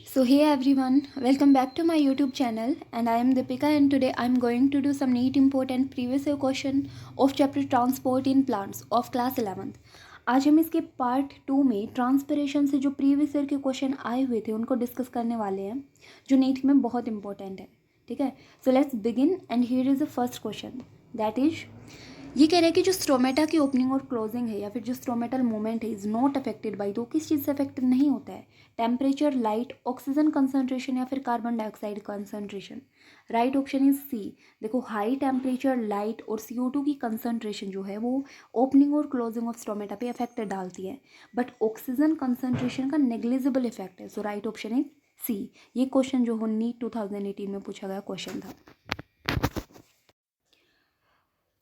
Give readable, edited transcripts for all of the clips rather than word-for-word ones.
So hey everyone, welcome back to my YouTube channel and I am Deepika and today I am going to do some neat important previous year question of chapter transport in plants of class 11th. आज हम इसके part 2 में transpiration से जो previous year के question आए हुए थे उनको डिस्कस करने वाले हैं जो नीट में बहुत इंपॉर्टेंट है. ठीक है, so let's begin and here is the first question that is ये कह रहे हैं कि जो स्ट्रोमेटा की ओपनिंग और क्लोजिंग है या फिर जो स्ट्रोमेटल मूवमेंट है इज नॉट अफेक्टेड बाई, तो किस चीज़ से अफेक्टेड नहीं होता है? टेम्परेचर, लाइट, ऑक्सीजन कंसनट्रेशन या फिर carbon dioxide concentration. Right option is C. देखो, हाई टेम्परेचर, लाइट और CO2 की कंसनट्रेशन जो है वो ओपनिंग और क्लोजिंग ऑफ स्ट्रोमेटा पे इफेक्ट डालती है, बट ऑक्सीजन कंसनट्रेशन का नेग्लिजिबल इफेक्ट है. सो राइट ऑप्शन इज सी. ये क्वेश्चन जो हो नीट 2018 में पूछा गया क्वेश्चन था.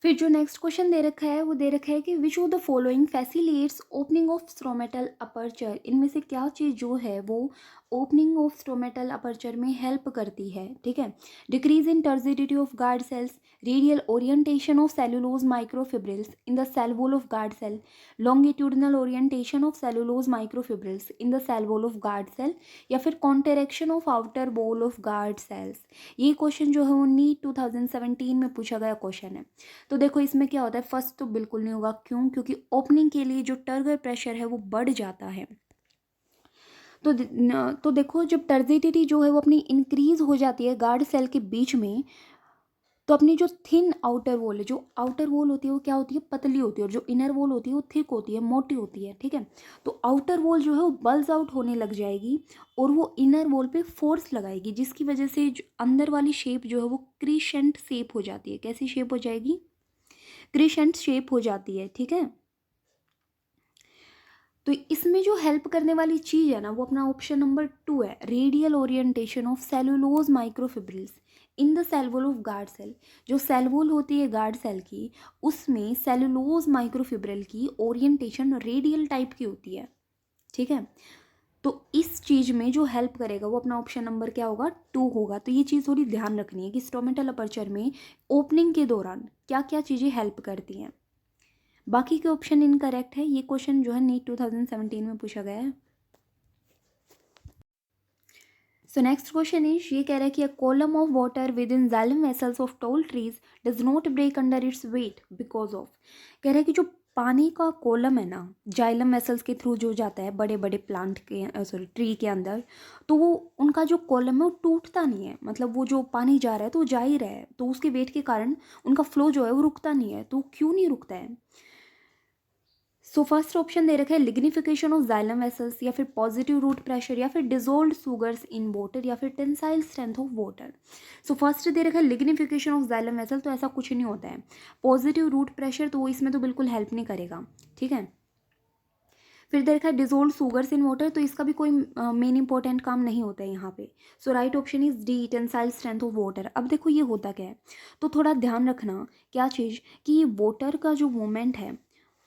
फिर जो नेक्स्ट क्वेश्चन दे रखा है वो दे रखा है कि which of the following facilitates opening of stomatal aperture. इनमें से क्या चीज़ जो है वो ओपनिंग ऑफ स्ट्रोमेटल अपर्चर में हेल्प करती है. ठीक है, decrease in turgidity of guard cells, radial orientation of cellulose microfibrils in the cell wall of guard cell, longitudinal orientation of cellulose microfibrils in the cell wall of guard cell, या फिर contraction of outer wall of guard cells. ये question जो है वो NEET 2017 में पूछा गया question है. तो देखो इसमें क्या होता है, फर्स्ट तो बिल्कुल नहीं होगा. क्यों? क्योंकि ओपनिंग के लिए जो टर्गर प्रेशर है वो बढ़ जाता है. तो देखो, जब टर्जिडिटी जो है वो अपनी इंक्रीज हो जाती है गार्ड सेल के बीच में, तो अपनी जो थिन आउटर वॉल है, जो आउटर वॉल होती है वो क्या होती है, पतली होती है, और जो इनर वॉल होती है वो थिक होती है, मोटी होती है. ठीक है, तो आउटर वॉल जो है वो बल्ज आउट होने लग जाएगी और वो इनर वॉल पे फोर्स लगाएगी, जिसकी वजह से जो अंदर वाली शेप जो है वो क्रीसेंट शेप हो जाती है. कैसी शेप हो जाएगी? क्रिसेंट शेप हो जाती है. ठीक है, तो इसमें जो हेल्प करने वाली चीज़ है ना वो अपना ऑप्शन नंबर 2 है, radial orientation of cellulose microfibrils in the cell wall of guard cell. जो सेल वॉल होती है गार्ड सेल की, उसमें सेलुलोज माइक्रोफिब्रिल की ओरिएंटेशन रेडियल टाइप की होती है. ठीक है, तो इस चीज़ में जो हेल्प करेगा वो अपना ऑप्शन नंबर क्या होगा, 2 होगा. तो ये चीज़ थोड़ी ध्यान रखनी है कि स्टोमेटल अपर्चर में ओपनिंग के दौरान क्या क्या चीज़ें हेल्प करती हैं. बाकी के ऑप्शन इनकरेक्ट है. ये क्वेश्चन जो है नीट 2017 में पूछा गया है. सो नेक्स्ट क्वेश्चन इज, ये कह रहा है कि a column of water within xylem vessels of tall trees does not break under its weight because of. कह रहा है कि जो पानी का कॉलम है ना, जाइलम वेसल्स के थ्रू जो जाता है बड़े बड़े प्लांट के सॉरी ट्री के अंदर, तो वो उनका जो कॉलम है वो टूटता नहीं है. मतलब वो जो पानी जा रहा है तो वो जा ही रहा है, तो उसके वेट के कारण उनका फ्लो जो है वो रुकता नहीं है. तो क्यों नहीं रुकता है? सो फर्स्ट ऑप्शन दे रखा है लिग्निफिकेशन ऑफ जाइलम वेसल्स, या फिर पॉजिटिव रूट प्रेशर, या फिर डिजोल्ड सुगर्स इन वाटर, या फिर tensile strength of water. So first दे रखा है लिग्निफिकेशन ऑफ जाइलम वेसल, तो ऐसा कुछ नहीं होता है. पॉजिटिव रूट प्रेशर तो वो इसमें तो बिल्कुल हेल्प नहीं करेगा. ठीक है, फिर दे रखा है डिजोल्ड सुगर्स इन वाटर, तो इसका भी कोई मेन इंपॉर्टेंट काम नहीं होता है यहाँ पे. So right option is D, tensile strength of water. अब देखो ये होता क्या है, तो थोड़ा ध्यान रखना क्या चीज़, कि ये वाटर का जो मोमेंट है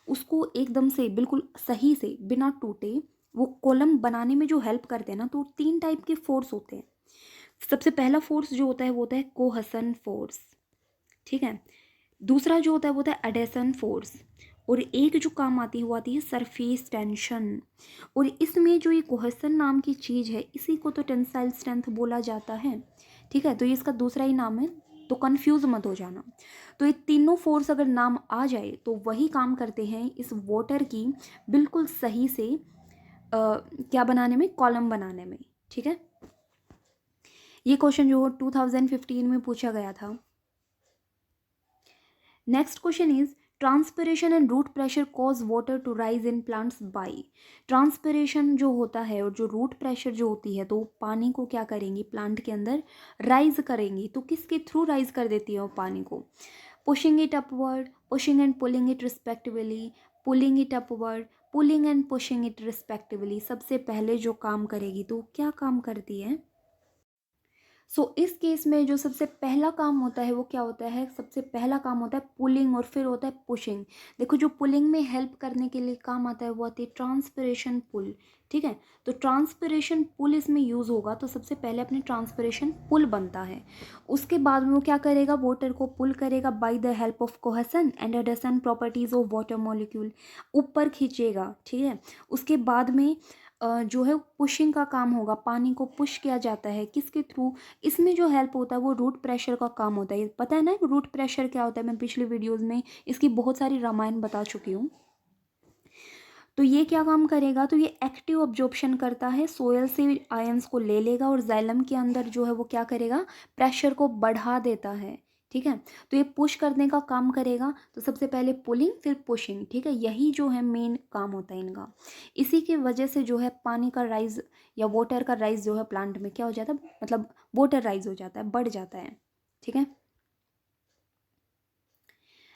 उसको एकदम से बिल्कुल सही से बिना टूटे वो कॉलम बनाने में जो हेल्प करते हैं ना, तो 3 टाइप के फोर्स होते हैं. सबसे पहला फोर्स जो होता है वो होता है कोहसन फोर्स. ठीक है, दूसरा जो होता है वो होता है एडेसन फोर्स, और एक जो काम आती है वो आती है सरफेस टेंशन. और इसमें जो ये कोहसन नाम की चीज़ है इसी को तो टेंसाइल स्ट्रेंथ बोला जाता है. ठीक है, तो ये इसका दूसरा ही नाम है, तो कंफ्यूज मत हो जाना. तो ये तीनों फोर्स अगर नाम आ जाए तो वही काम करते हैं इस वाटर की बिल्कुल सही से क्या बनाने में, कॉलम बनाने में. ठीक है, ये क्वेश्चन जो 2015 में पूछा गया था. Next question is, transpiration and root pressure cause water to rise in plants by. Transpiration जो होता है और जो रूट प्रेशर जो होती है, तो पानी को क्या करेंगी प्लांट के अंदर, राइज करेंगी. तो किसके थ्रू राइज कर देती है वो पानी को? Pushing it upward, pushing and pulling it respectively, pulling it upward, pulling and pushing it respectively. सबसे पहले जो काम करेगी तो क्या काम करती है? इस केस में जो सबसे पहला काम होता है वो क्या होता है, सबसे पहला काम होता है पुलिंग और फिर होता है पुशिंग. देखो, जो पुलिंग में हेल्प करने के लिए काम आता है वो आती है ट्रांसपिरेशन पुल. ठीक है, तो ट्रांसपिरेशन पुल इसमें यूज़ होगा, तो सबसे पहले अपने ट्रांसपिरेशन पुल बनता है. उसके बाद में वो क्या करेगा, वाटर को पुल करेगा by the help of cohesion and adhesion properties of water molecule, ऊपर खींचेगा. ठीक है, उसके बाद में जो है पुशिंग का काम होगा, पानी को पुश किया जाता है किसके थ्रू, इसमें जो हेल्प होता है वो रूट प्रेशर का काम होता है। पता है ना रूट प्रेशर क्या होता है, मैं पिछली वीडियोज़ में इसकी बहुत सारी रामायण बता चुकी हूँ। तो ये क्या काम करेगा, तो ये एक्टिव ऑब्जॉर्प्शन करता है, सोयल से आयंस को ले लेगा और जाइलम के अंदर जो है वो क्या करेगा, प्रेशर को बढ़ा देता है। ठीक है, तो ये पुश करने का काम करेगा। तो सबसे पहले पुलिंग फिर पुशिंग, ठीक है, यही जो है मेन काम होता है इनका। इसी की वजह से जो है पानी का राइज या वाटर का राइज जो है प्लांट में क्या हो जाता है, मतलब वाटर राइज हो जाता है, बढ़ जाता है। ठीक है,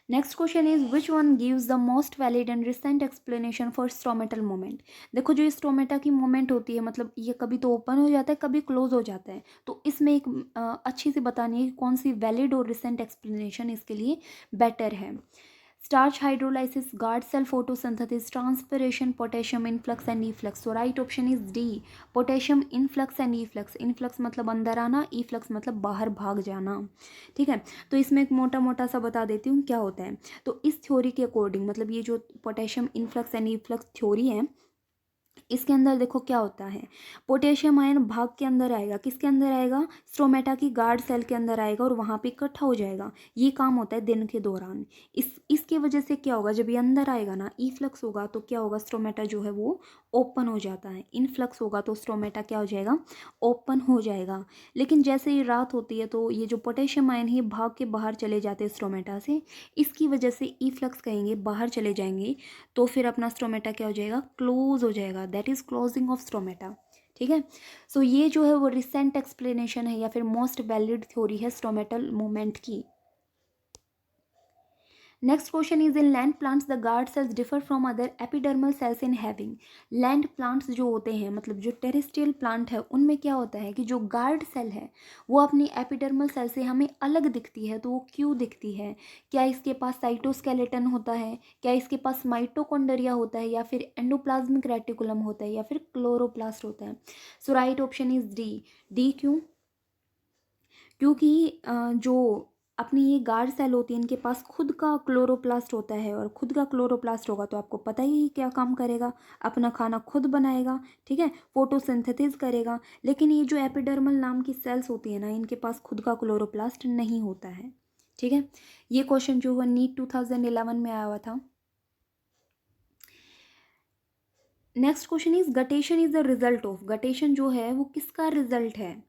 next question is which one gives the most valid and recent explanation for stomatal moment. देखो जो ये स्ट्रोमेटा की मोमेंट होती है, मतलब ये कभी तो ओपन हो जाता है कभी क्लोज हो जाता है, तो इसमें एक अच्छी सी बतानी है कि कौन सी वैलिड और रिसेंट एक्सप्लेनेशन इसके लिए बेटर है। Starch hydrolysis, guard cell photosynthesis, transpiration, potassium influx and efflux. So right option is D, potassium influx and efflux. Influx मतलब अंदर आना, इफ्लक्स मतलब बाहर भाग जाना। ठीक है, तो इसमें एक मोटा मोटा सा बता देती हूँ क्या होता है। तो इस थ्योरी के अकॉर्डिंग, मतलब ये जो potassium influx and efflux theory है, इसके अंदर देखो क्या होता है, पोटेशियम आयन भाग के अंदर आएगा, किसके अंदर आएगा, स्ट्रोमेटा की गार्ड सेल के अंदर आएगा और वहाँ पे इकट्ठा हो जाएगा। ये काम होता है दिन के दौरान। इसके वजह से क्या होगा, जब ये अंदर आएगा ना, इफ्लक्स होगा तो क्या होगा, स्ट्रोमेटा जो है वो ओपन हो जाता है। इनफ्लक्स होगा तो स्ट्रोमेटा क्या हो जाएगा, ओपन हो जाएगा। लेकिन जैसे ही रात होती है तो ये जो पोटेशियम आयन है भाग के बाहर चले जाते हैं स्ट्रोमेटा से, इसकी वजह से इफ्लक्स कहेंगे बाहर चले जाएंगे, तो फिर अपना स्ट्रोमेटा क्या हो जाएगा, क्लोज हो जाएगा, that is closing of stromata. ठीक है, सो ये जो है वो रिसेंट एक्सप्लेनेशन है या फिर मोस्ट वैलिड थ्योरी है स्ट्रोमेटल मूवमेंट की। Next question is in land plants the guard cells differ from other epidermal cells in having. Land plants जो होते हैं, मतलब जो टेरेस्ट्रियल प्लांट है, उनमें क्या होता है कि जो गार्ड सेल है वो अपनी एपिडर्मल सेल से हमें अलग दिखती है। तो वो क्यों दिखती है, क्या इसके पास साइटोस्केलेटन होता है, क्या इसके पास माइटोकॉन्ड्रिया होता है, या फिर एंडोप्लाज्मिक रेटिकुलम होता है, या फिर क्लोरोप्लास्ट होता है। So right option is D. D क्यों, क्योंकि जो अपनी ये गार्ड सेल होती है इनके पास खुद का क्लोरोप्लास्ट होता है, और खुद का क्लोरोप्लास्ट होगा तो आपको पता ही क्या काम करेगा, अपना खाना खुद बनाएगा। ठीक है, फोटोसिंथेसिस करेगा। लेकिन ये जो एपिडर्मल नाम की सेल्स होती है ना, इनके पास खुद का क्लोरोप्लास्ट नहीं होता है। ठीक है, ये क्वेश्चन जो हुआ नीट 2011 में आया हुआ था। Next question is guttation is the result of. Guttation जो है वो किसका रिजल्ट है।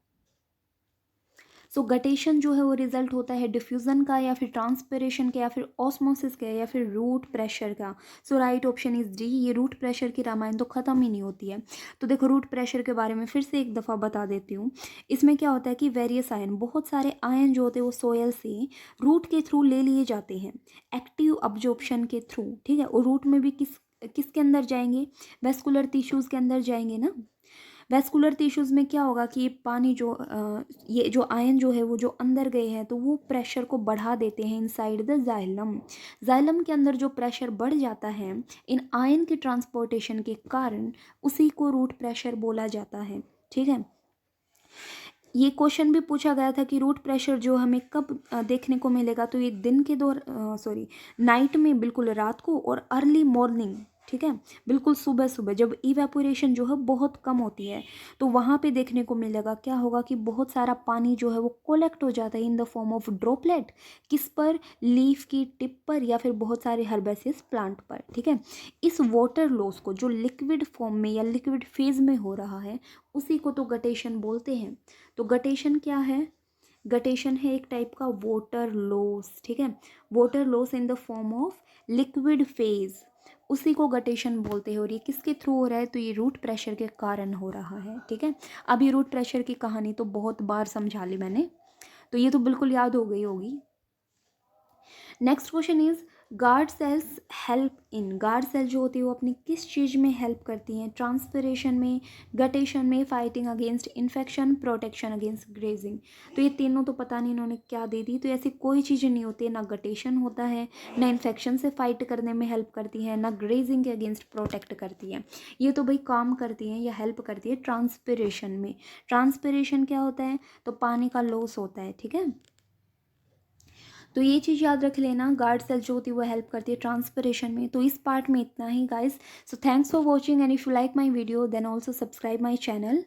सो गटेशन जो है वो रिजल्ट होता है डिफ्यूज़न का, या फिर ट्रांसपिरेशन का, या फिर ऑस्मोसिस का, या फिर रूट प्रेशर का। सो राइट ऑप्शन इज डी। ये रूट प्रेशर की रामायण तो ख़त्म ही नहीं होती है। तो देखो रूट प्रेशर के बारे में फिर से एक दफ़ा बता देती हूँ। इसमें क्या होता है कि वेरियस आयन, बहुत सारे आयन जो होते हैं वो सोयल से रूट के थ्रू ले लिए जाते हैं, एक्टिव अब्जॉर्प्शन के थ्रू। ठीक है, और रूट में भी किसके अंदर जाएंगे, वेस्कुलर टिश्यूज़ के अंदर जाएंगे ना। वेस्कुलर टिश्यूज़ में क्या होगा कि ये पानी जो ये जो आयन जो है वो जो अंदर गए हैं तो वो प्रेशर को बढ़ा देते हैं इनसाइड द जाइलम। जाइलम के अंदर जो प्रेशर बढ़ जाता है इन आयन के ट्रांसपोर्टेशन के कारण, उसी को रूट प्रेशर बोला जाता है। ठीक है, ये क्वेश्चन भी पूछा गया था कि रूट प्रेशर जो हमें कब देखने को मिलेगा, तो ये दिन के दौर सॉरी नाइट में, बिल्कुल रात को, और अर्ली मॉर्निंग। ठीक है, बिल्कुल सुबह सुबह जब इवेपोरेशन जो है बहुत कम होती है, तो वहाँ पे देखने को मिलेगा। क्या होगा कि बहुत सारा पानी जो है वो कोलेक्ट हो जाता है in the form of droplet, किस पर, लीफ की टिप पर, या फिर बहुत सारे हर्बेसियस प्लांट पर। ठीक है, इस वाटर लॉस को जो लिक्विड फॉर्म में या लिक्विड फेज में हो रहा है, उसी को तो गटेशन बोलते हैं। तो गटेशन क्या है, गटेशन है एक टाइप का वाटर लॉस। ठीक है, water loss in the form of liquid phase, उसी को गटेशन बोलते हैं। और ये किसके थ्रू हो रहा है, तो ये रूट प्रेशर के कारण हो रहा है। ठीक है, अब ये रूट प्रेशर की कहानी तो बहुत बार समझा ली मैंने, तो ये तो बिल्कुल याद हो गई होगी। Next question is guard cells help in. Guard cell जो होती है वो अपनी किस चीज़ में हेल्प करती हैं, ट्रांसपिरेशन में, गटेशन में, fighting against infection, protection against grazing. तो ये तीनों तो पता नहीं इन्होंने क्या दे दी। तो ऐसी कोई चीज़ नहीं होती है, ना गटेशन होता है, ना इन्फेक्शन से फाइट करने में हेल्प करती है, ना ग्रेजिंग के अगेंस्ट प्रोटेक्ट करती है। ये तो भाई काम करती हैं या हेल्प करती है ट्रांसपिरेशन में। ट्रांसपिरेशन क्या होता है, तो पानी का लॉस होता है। ठीक है, तो ये चीज़ याद रख लेना, गार्ड सेल जो होती है वो हेल्प करती है ट्रांसपिरेशन में। तो इस पार्ट में इतना ही guys. So thanks for watching and if you like my video then also subscribe my channel.